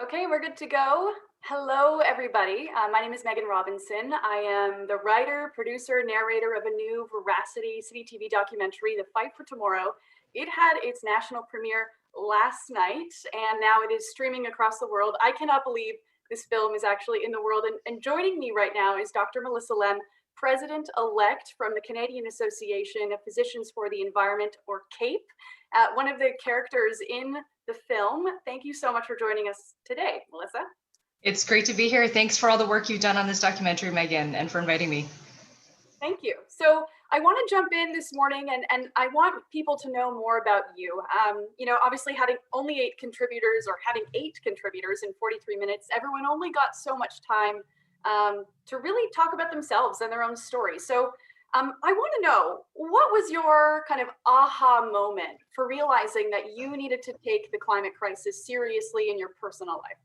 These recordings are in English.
Okay, we're good to go. Hello, everybody. My name is Megan Robinson. I am the writer, producer, narrator of a new VeraCity City TV documentary, The Fight for Tomorrow. It had its national premiere last night, and now it is streaming across the world. I cannot believe this film is actually in the world. And joining me right now is Dr. Melissa Lem, President-elect from the Canadian Association of Physicians for the Environment, or CAPE, one of the characters in the film. Thank you so much for joining us today, Melissa. It's great to be here. Thanks for all the work you've done on this documentary, Megan, and for inviting me. Thank you. So I want to jump in this morning and I want people to know more about you. Obviously having only 8 contributors or having 8 contributors in 43 minutes, everyone only got so much time to really talk about themselves and their own story. So I want to know, what was your kind of aha moment for realizing that you needed to take the climate crisis seriously in your personal life?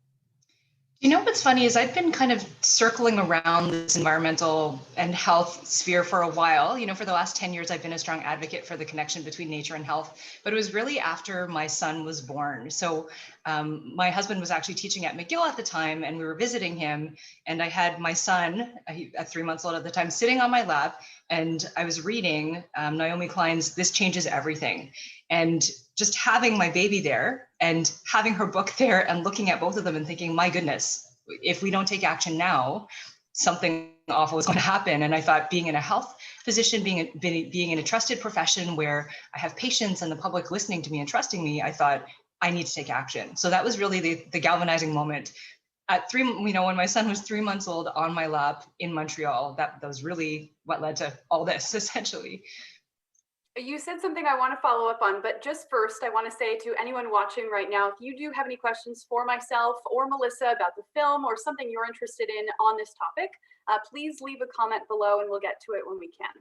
You know what's funny is I've been kind of circling around this environmental and health sphere for a while. For the last 10 years, I've been a strong advocate for the connection between nature and health, but it was really after my son was born. So my husband was actually teaching at McGill at the time, and we were visiting him, and I had my son, at 3 months old at the time, sitting on my lap, and I was reading Naomi Klein's This Changes Everything. And just having my baby there and having her book there and looking at both of them and thinking, my goodness, if we don't take action now, something awful is going to happen. And I thought, being in a health position, being in a trusted profession where I have patients and the public listening to me and trusting me, I thought, I need to take action. So that was really the galvanizing moment. At when my son was 3 months old on my lap in Montreal, that was really what led to all this, essentially. You said something I want to follow up on, but just first, I want to say to anyone watching right now, if you do have any questions for myself or Melissa about the film or something you're interested in on this topic, please leave a comment below and we'll get to it when we can.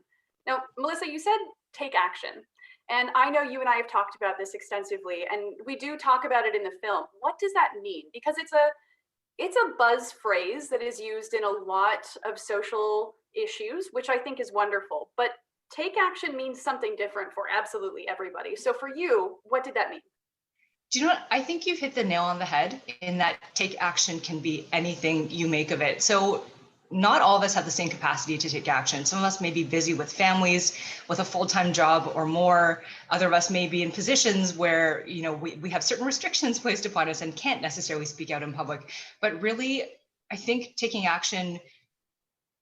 Now, Melissa, you said take action. And I know you and I have talked about this extensively, and we do talk about it in the film. What does that mean? Because it's a buzz phrase that is used in a lot of social issues, which I think is wonderful. But take action means something different for absolutely everybody. So for you, what did that mean? Do you know what? I think you've hit the nail on the head in that take action can be anything you make of it. So not all of us have the same capacity to take action. Some of us may be busy with families, with a full-time job or more. Other of us may be in positions where, we have certain restrictions placed upon us and can't necessarily speak out in public. But really, I think taking action,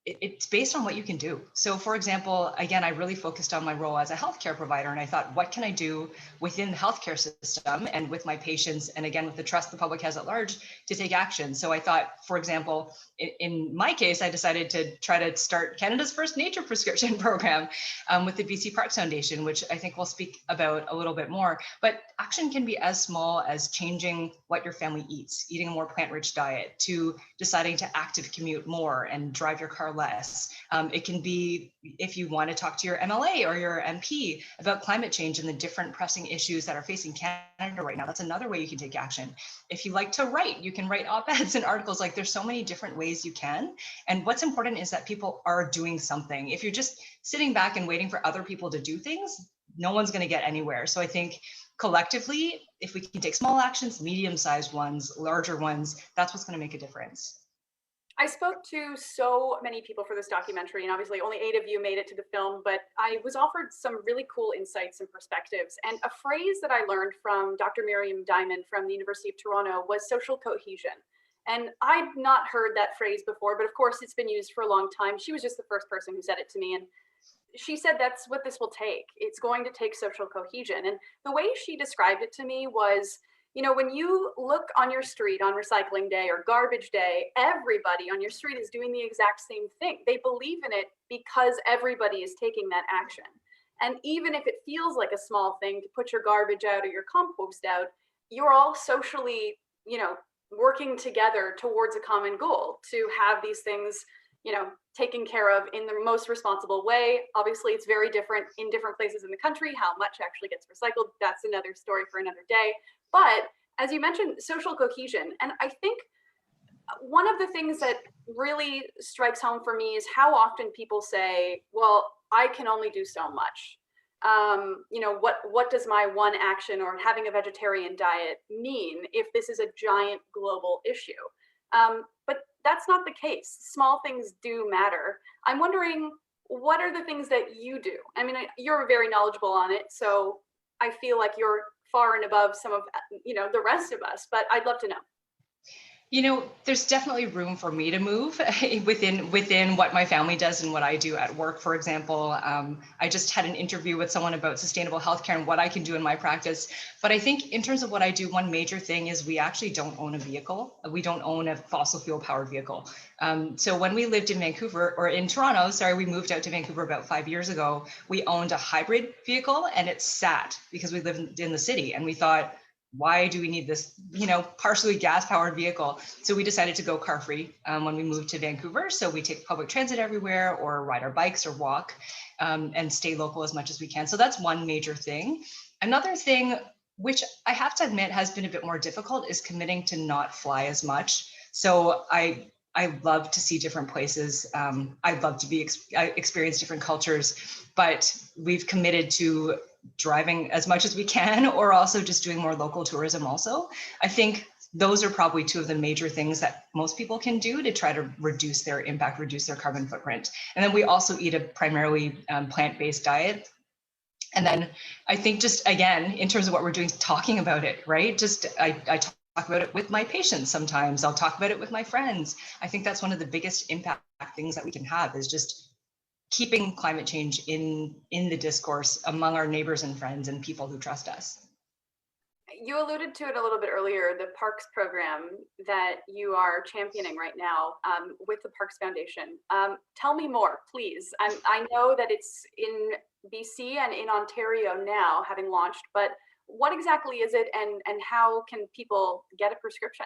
it's based on what you can do. So for example, again, I really focused on my role as a healthcare provider, and I thought, what can I do within the healthcare system and with my patients, and again, with the trust the public has at large, to take action? So I thought, for example, in my case, I decided to try to start Canada's first nature prescription program with the BC Parks Foundation, which I think we'll speak about a little bit more. But action can be as small as changing what your family eats, eating a more plant-rich diet, to deciding to active commute more and drive your car less. It can be if you want to talk to your MLA or your MP about climate change and the different pressing issues that are facing Canada right now. That's another way you can take action. If you like to write, you can write op-eds and articles. Like, there's so many different ways you can. And what's important is that people are doing something. If you're just sitting back and waiting for other people to do things, no one's going to get anywhere. So I think collectively, if we can take small actions, medium-sized ones, larger ones, that's what's going to make a difference. I spoke to so many people for this documentary, and obviously only 8 of you made it to the film, but I was offered some really cool insights and perspectives. And a phrase that I learned from Dr. Miriam Diamond from the University of Toronto was social cohesion. And I'd not heard that phrase before, but of course it's been used for a long time. She was just the first person who said it to me. And she said that's what this will take. It's going to take social cohesion. And the way she described it to me was, when you look on your street on recycling day or garbage day, everybody on your street is doing the exact same thing. They believe in it because everybody is taking that action. And even if it feels like a small thing to put your garbage out or your compost out, you're all socially, working together towards a common goal to have these things, taken care of in the most responsible way. Obviously, it's very different in different places in the country. How much actually gets recycled, that's another story for another day. But as you mentioned, social cohesion. And I think one of the things that really strikes home for me is how often people say, well, I can only do so much. what does my one action or having a vegetarian diet mean if this is a giant global issue? But that's not the case. Small things do matter. I'm wondering, what are the things that you do? I mean, you're very knowledgeable on it, so I feel like you're far and above some of the rest of us. But I'd love to know. There's definitely room for me to move within what my family does and what I do at work. For example, I just had an interview with someone about sustainable healthcare and what I can do in my practice. But I think in terms of what I do, one major thing is we actually don't own a vehicle. We don't own a fossil fuel powered vehicle. So when we lived in Vancouver, or in Toronto, sorry, we moved out to Vancouver about 5 years ago, we owned a hybrid vehicle and it sat because we lived in the city, and we thought, why do we need this, partially gas powered vehicle? So we decided to go car free when we moved to Vancouver. So we take public transit everywhere, or ride our bikes, or walk, and stay local as much as we can. So that's one major thing. Another thing, which I have to admit has been a bit more difficult, is committing to not fly as much. So I love to see different places. I love to experience different cultures, but we've committed to driving as much as we can, or also just doing more local tourism also. I think those are probably two of the major things that most people can do to try to reduce their impact, reduce their carbon footprint. And then we also eat a primarily plant-based diet. And then I think, just again, in terms of what we're doing, talking about it, right? Just I talk about it with my patients sometimes. I'll talk about it with my friends. I think that's one of the biggest impact things that we can have, is just keeping climate change in the discourse among our neighbors and friends and people who trust us. You alluded to it a little bit earlier, the Parks program that you are championing right now with the Parks Foundation. Tell me more, please. I know that it's in BC and in Ontario now, having launched, but what exactly is it, and how can people get a prescription?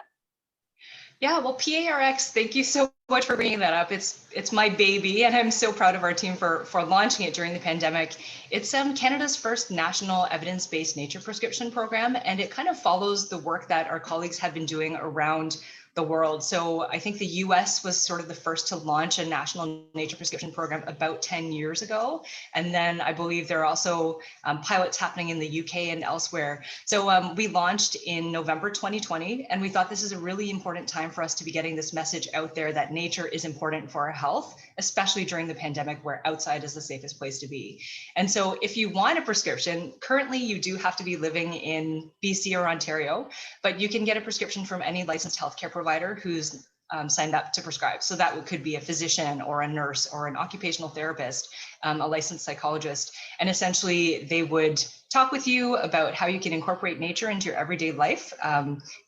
Yeah, well, PARX, thank you so much for bringing that up. It's my baby, and I'm so proud of our team for launching it during the pandemic. It's Canada's first national evidence-based nature prescription program, and it kind of follows the work that our colleagues have been doing around the world. So I think the US was sort of the first to launch a national nature prescription program about 10 years ago. And then I believe there are also pilots happening in the UK and elsewhere. So we launched in November 2020, and we thought this is a really important time for us to be getting this message out there that nature is important for our health, especially during the pandemic, where outside is the safest place to be. And so if you want a prescription, currently you do have to be living in BC or Ontario, but you can get a prescription from any licensed healthcare provider who's signed up to prescribe. So that could be a physician or a nurse or an occupational therapist, a licensed psychologist. And essentially they would talk with you about how you can incorporate nature into your everyday life,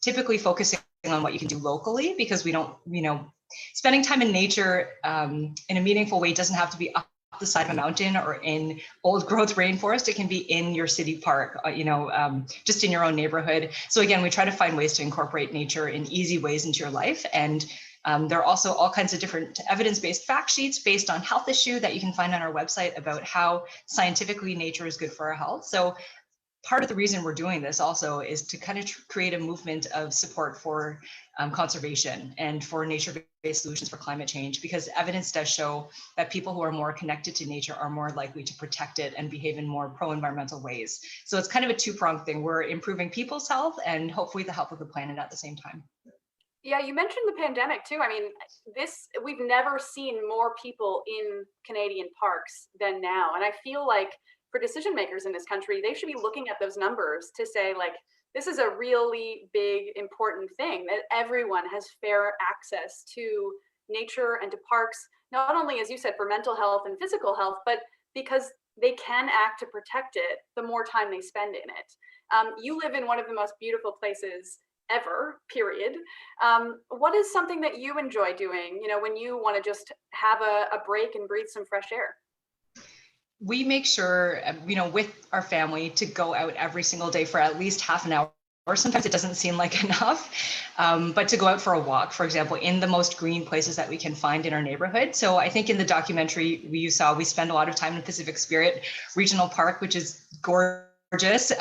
typically focusing on what you can do locally, because we don't, spending time in nature in a meaningful way doesn't have to be up the side of a mountain or in old growth rainforest. It can be in your city park, just in your own neighborhood. So again, we try to find ways to incorporate nature in easy ways into your life. And there are also all kinds of different evidence-based fact sheets based on health issue that you can find on our website about how scientifically nature is good for our health. So part of the reason we're doing this also is to kind of create a movement of support for conservation and for nature-based solutions for climate change, because evidence does show that people who are more connected to nature are more likely to protect it and behave in more pro-environmental ways. So it's kind of a two-pronged thing. We're improving people's health and hopefully the health of the planet at the same time. Yeah, you mentioned the pandemic too. I mean, we've never seen more people in Canadian parks than now. And I feel like for decision makers in this country, they should be looking at those numbers to say, like, this is a really big, important thing, that everyone has fair access to nature and to parks, not only, as you said, for mental health and physical health, but because they can act to protect it the more time they spend in it. You live in one of the most beautiful places ever, period. What is something that you enjoy doing, when you want to just have a break and breathe some fresh air? We make sure, with our family, to go out every single day for at least half an hour. Or sometimes it doesn't seem like enough, but to go out for a walk, for example, in the most green places that we can find in our neighborhood. So I think in the documentary you saw, we spend a lot of time in Pacific Spirit Regional Park, which is gorgeous gorgeous,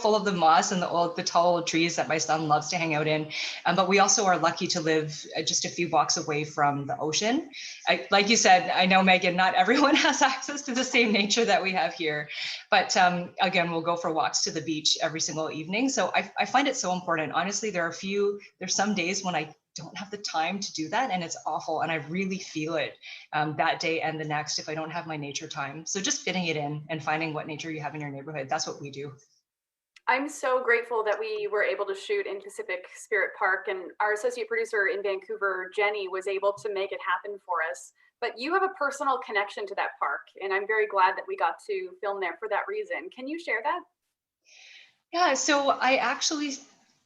full of the moss and the tall old trees that my son loves to hang out in. But we also are lucky to live just a few blocks away from the ocean. Like you said, I know, Megan, not everyone has access to the same nature that we have here. But again, we'll go for walks to the beach every single evening. So I find it so important. Honestly, there's some days when I don't have the time to do that, and it's awful, and I really feel it that day and the next if I don't have my nature time. So just fitting it in and finding what nature you have in your neighborhood, that's what we do. I'm so grateful that we were able to shoot in Pacific Spirit Park, and our associate producer in Vancouver, Jenny, was able to make it happen for us. But you have a personal connection to that park, and I'm very glad that we got to film there for that reason. Can you share that? Yeah, so I actually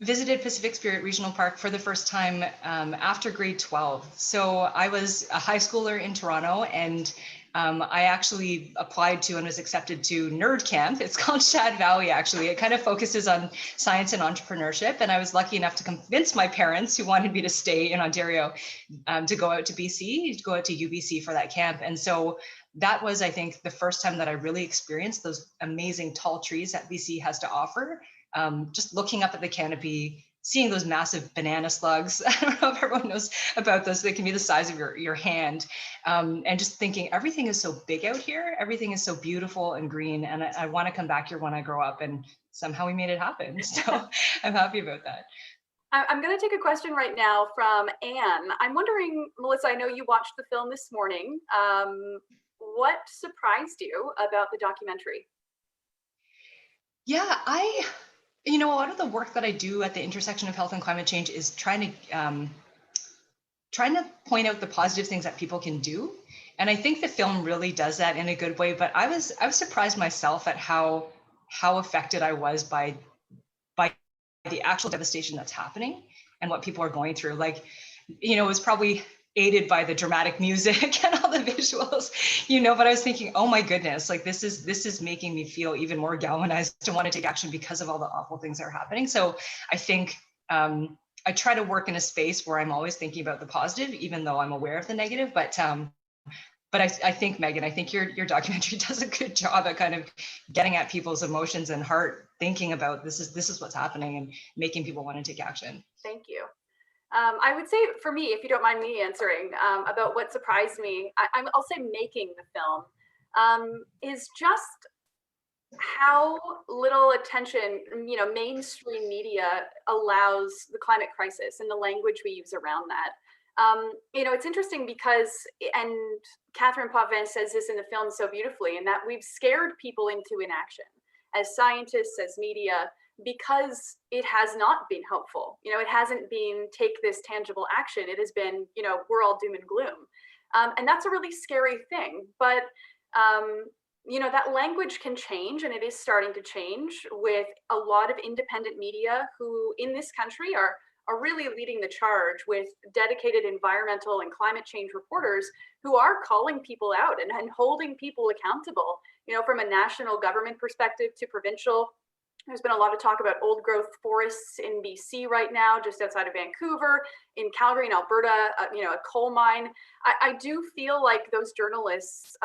visited Pacific Spirit Regional Park for the first time after grade 12. So I was a high schooler in Toronto, and I actually applied to and was accepted to Nerd Camp. It's called Shad Valley, actually. It kind of focuses on science and entrepreneurship. And I was lucky enough to convince my parents, who wanted me to stay in Ontario, to go out to BC, to go out to UBC for that camp. And so that was, I think, the first time that I really experienced those amazing tall trees that BC has to offer. Just looking up at the canopy, seeing those massive banana slugs. I don't know if everyone knows about those. They can be the size of your hand. And just thinking everything is so big out here. Everything is so beautiful and green. And I want to come back here when I grow up. And somehow we made it happen. So I'm happy about that. I'm going to take a question right now from Anne. I'm wondering, Melissa, I know you watched the film this morning. What surprised you about the documentary? Yeah, a lot of the work that I do at the intersection of health and climate change is trying to point out the positive things that people can do. And I think the film really does that in a good way. But I was surprised myself at how affected I was by the actual devastation that's happening and what people are going through. Like, it was probably aided by the dramatic music and all the visuals, but I was thinking, oh my goodness, like this is making me feel even more galvanized to want to take action because of all the awful things that are happening. So I think I try to work in a space where I'm always thinking about the positive, even though I'm aware of the negative. But I think, Megan, I think your documentary does a good job at kind of getting at people's emotions and heart, thinking about this is what's happening and making people want to take action. Thank you. I would say for me, if you don't mind me answering about what surprised me, I'll say making the film is just how little attention, mainstream media allows the climate crisis and the language we use around that. It's interesting because, and Catherine Potvin says this in the film so beautifully, in that we've scared people into inaction as scientists, as media, because it has not been helpful. It hasn't been take this tangible action. It has been, we're all doom and gloom. And that's a really scary thing. But, that language can change, and it is starting to change with a lot of independent media who in this country are really leading the charge with dedicated environmental and climate change reporters who are calling people out and holding people accountable, from a national government perspective to provincial. There's been a lot of talk about old growth forests in BC right now, just outside of Vancouver, in Calgary and Alberta, a coal mine. I do feel like those journalists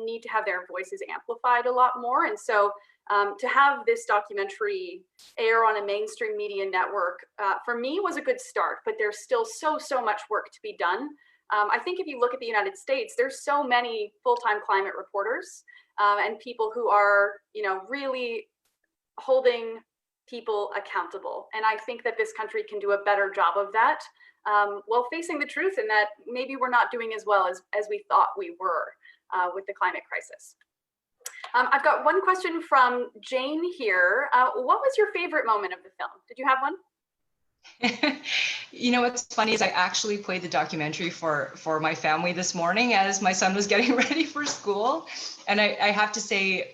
need to have their voices amplified a lot more. And so to have this documentary air on a mainstream media network, for me was a good start, but there's still so much work to be done. I think if you look at the United States, there's so many full-time climate reporters and people who are, really holding people accountable. And I think that this country can do a better job of that while facing the truth, and that maybe we're not doing as well as we thought we were with the climate crisis. I've got one question from Jane here. What was your favorite moment of the film? Did you have one? What's funny is I actually played the documentary for my family this morning as my son was getting ready for school. And I have to say,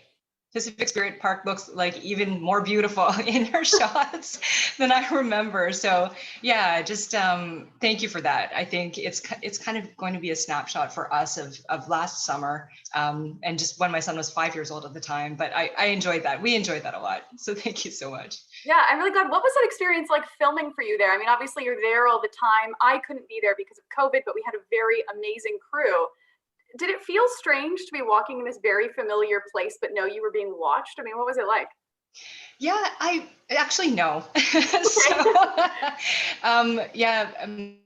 Pacific Spirit Park looks like even more beautiful in her shots than I remember. So yeah, just thank you for that. I think it's kind of going to be a snapshot for us of last summer and just when my son was 5 years old at the time. But I enjoyed that. We enjoyed that a lot. So thank you so much. Yeah, I'm really glad. What was that experience like filming for you there? I mean, obviously you're there all the time. I couldn't be there because of COVID, but we had a very amazing crew. Did it feel strange to be walking in this very familiar place, but know you were being watched? I mean, what was it like? Yeah, I actually no. Okay. So, yeah,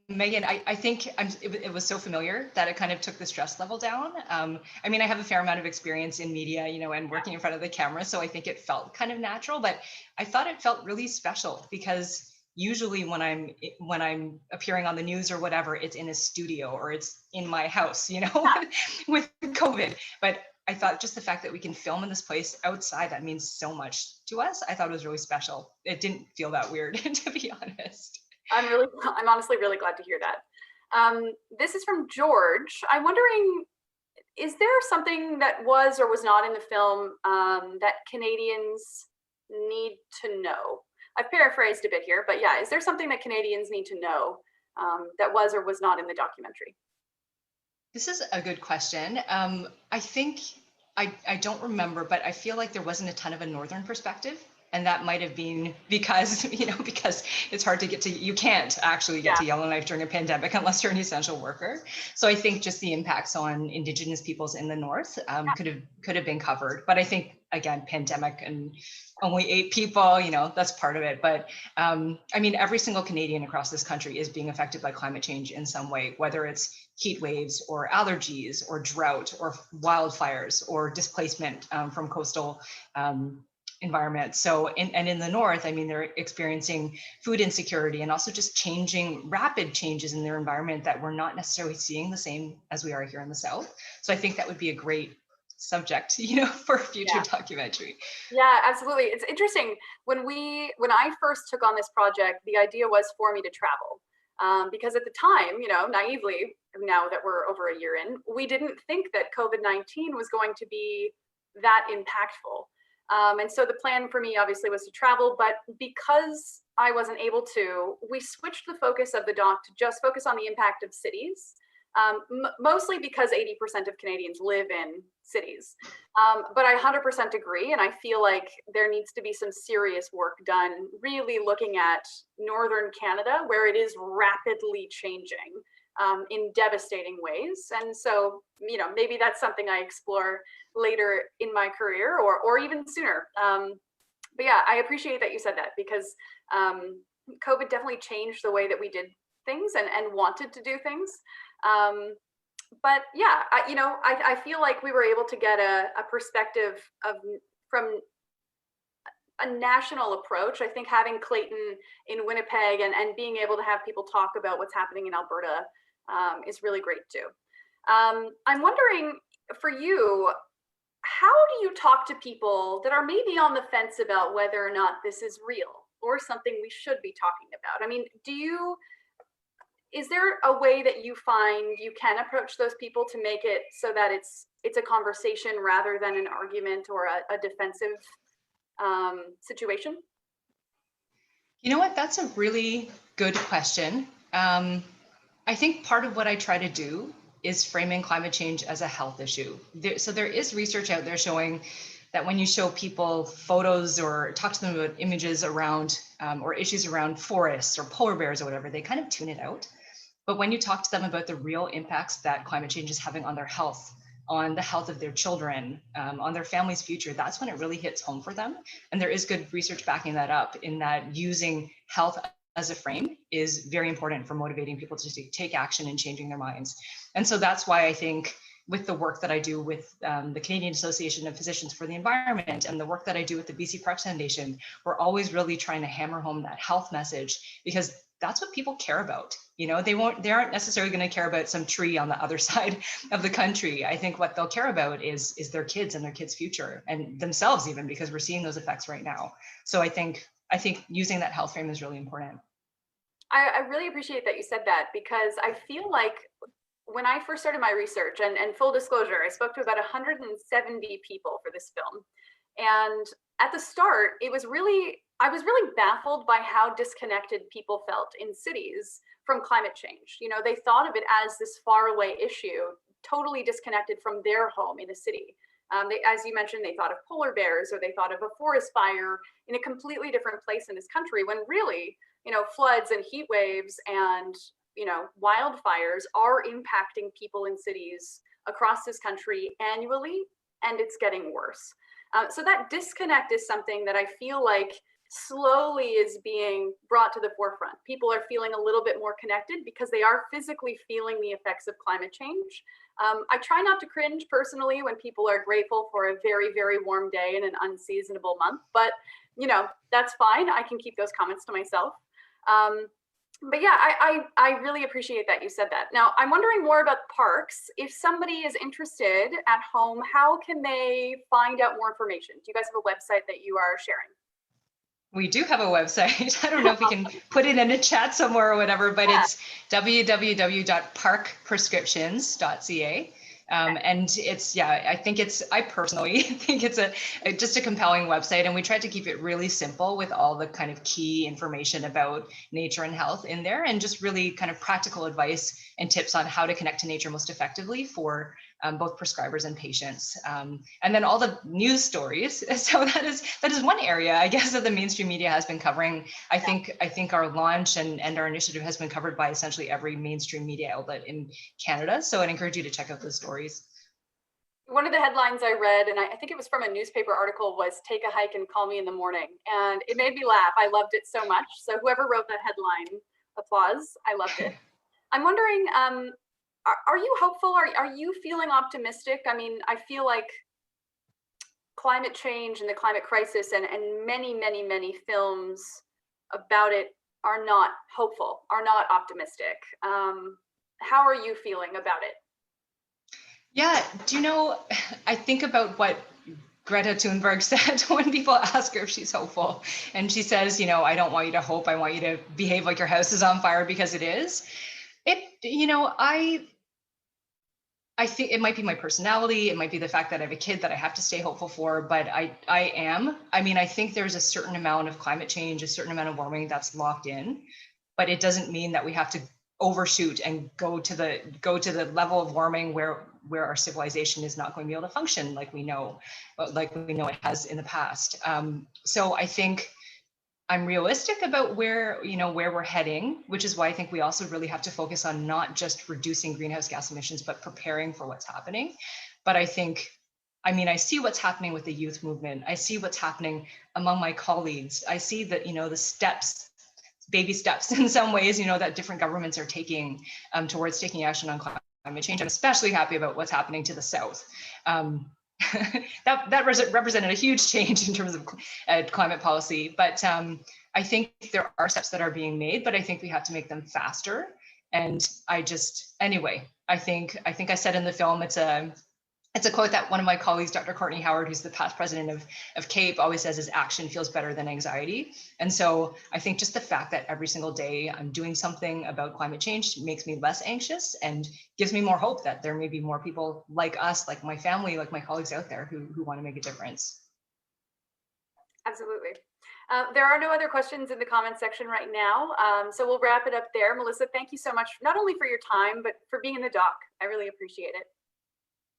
Megan, I think it was so familiar that it kind of took the stress level down. I mean, I have a fair amount of experience in media, and working in front of the camera, so I think it felt kind of natural. But I thought it felt really special because usually when I'm appearing on the news or whatever, it's in a studio or it's in my house, Yeah. with COVID. But I thought just the fact that we can film in this place outside, that means so much to us. I thought it was really special. It didn't feel that weird, to be honest. I'm honestly really glad to hear that. This is from George. I'm wondering, is there something that was or was not in the film that Canadians need to know? I've paraphrased a bit here, but yeah, is there something that Canadians need to know that was or was not in the documentary? This is a good question. I think I don't remember, but I feel like there wasn't a ton of a northern perspective. And that might have been because, because it's hard to get to, you can't actually get Yeah, to Yellowknife during a pandemic unless you're an essential worker. So I think just the impacts on Indigenous peoples in the North could have been covered. But I think, again, pandemic and only 8 people, that's part of it. But I mean, every single Canadian across this country is being affected by climate change in some way, whether it's heat waves or allergies or drought or wildfires or displacement from coastal environments. So, and in the North, I mean, they're experiencing food insecurity and also just rapid changes in their environment that we're not necessarily seeing the same as we are here in the South. So I think that would be a great subject, for a future yeah. documentary. Yeah, absolutely. It's interesting. When I first took on this project, the idea was for me to travel. Because at the time, naively, now that we're over a year in, we didn't think that COVID-19 was going to be that impactful. And so the plan for me obviously was to travel, but because I wasn't able to, we switched the focus of the doc to just focus on the impact of cities, mostly because 80% of Canadians live in cities. But I 100% agree. And I feel like there needs to be some serious work done, really looking at Northern Canada, where it is rapidly changing in devastating ways. And so, maybe that's something I explore later in my career or even sooner. But yeah, I appreciate that you said that because COVID definitely changed the way that we did things and wanted to do things. But yeah, I feel like we were able to get a perspective from a national approach. I think having Clayton in Winnipeg and being able to have people talk about what's happening in Alberta is really great too. I'm wondering for you, how do you talk to people that are maybe on the fence about whether or not this is real or something we should be talking about? I mean, is there a way that you find you can approach those people to make it so that it's a conversation rather than an argument or a defensive situation? You know what? That's a really good question. I think part of what I try to do is framing climate change as a health issue. So there is research out there showing that when you show people photos or talk to them about images around or issues around forests or polar bears or whatever, they kind of tune it out. But when you talk to them about the real impacts that climate change is having on their health, on the health of their children, on their family's future, that's when it really hits home for them. And there is good research backing that up, in that using health as a frame is very important for motivating people to take action and changing their minds. And so that's why I think with the work that I do with the Canadian Association of Physicians for the Environment and the work that I do with the BC Parks Foundation, we're always really trying to hammer home that health message, because that's what people care about. They aren't necessarily going to care about some tree on the other side of the country. I think what they'll care about is their kids and their kids' future and themselves, even, because we're seeing those effects right now. So I think using that health frame is really important. I really appreciate that you said that, because I feel like when I first started my research, and full disclosure, I spoke to about 170 people for this film. And at the start, I was really baffled by how disconnected people felt in cities from climate change. They thought of it as this faraway issue, totally disconnected from their home in a city. As you mentioned, they thought of polar bears, or they thought of a forest fire in a completely different place in this country, when really, floods and heat waves and wildfires are impacting people in cities across this country annually, and it's getting worse. So that disconnect is something that I feel like slowly is being brought to the forefront. People are feeling a little bit more connected because they are physically feeling the effects of climate change. I try not to cringe personally when people are grateful for a very, very warm day in an unseasonable month, but you know, that's fine. I can keep those comments to myself. But yeah, I really appreciate that you said that. Now, I'm wondering more about parks. If somebody is interested at home, how can they find out more information? Do you guys have a website that you are sharing? We do have a website. I don't know if we can put it in a chat somewhere or whatever, but Yeah. it's www.parkprescriptions.ca. And it's, yeah, I personally think it's just a compelling website. And we tried to keep it really simple with all the kind of key information about nature and health in there, and just really kind of practical advice and tips on how to connect to nature most effectively for both prescribers and patients. And then all the news stories. So that is one area, I guess, that the mainstream media has been covering. I think our launch and our initiative has been covered by essentially every mainstream media outlet in Canada. So I'd encourage you to check out those stories. One of the headlines I read, and I think it was from a newspaper article, was "Take a hike and call me in the morning." And it made me laugh. I loved it so much. So whoever wrote that headline, applause. I loved it. I'm wondering, are you hopeful? Are you feeling optimistic? I mean, I feel like climate change and the climate crisis and many, many, many films about it are not hopeful, are not optimistic. How are you feeling about it? Yeah, do you know, I think about what Greta Thunberg said when people ask her if she's hopeful. And she says, you know, I don't want you to hope, I want you to behave like your house is on fire, because it is. I think it might be my personality, it might be the fact that I have a kid that I have to stay hopeful for, but I think there's a certain amount of climate change, a certain amount of warming that's locked in, but it doesn't mean that we have to overshoot and go to the level of warming where our civilization is not going to be able to function like we know it has in the past. So I think I'm realistic about where we're heading, which is why I think we also really have to focus on not just reducing greenhouse gas emissions, but preparing for what's happening. But I see what's happening with the youth movement. I see what's happening among my colleagues. I see that, the steps, baby steps in some ways, that different governments are taking towards taking action on climate change. I'm especially happy about what's happening to the South. That represented a huge change in terms of climate policy. But I think there are steps that are being made, but I think we have to make them faster. And I think I said in the film, it's a quote that one of my colleagues, Dr. Courtney Howard, who's the past president of CAPE, always says is action feels better than anxiety. And so I think just the fact that every single day I'm doing something about climate change makes me less anxious and gives me more hope that there may be more people like us, like my family, like my colleagues out there who want to make a difference. Absolutely. There are no other questions in the comments section right now. So we'll wrap it up there. Melissa, thank you so much, not only for your time, but for being in the doc. I really appreciate it.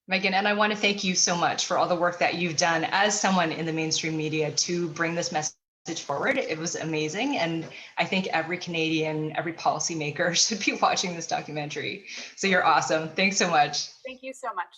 Megan, and I want to thank you so much for all the work that you've done as someone in the mainstream media to bring this message forward. It was amazing. And I think every Canadian, every policymaker should be watching this documentary. So you're awesome. Thanks so much. Thank you so much.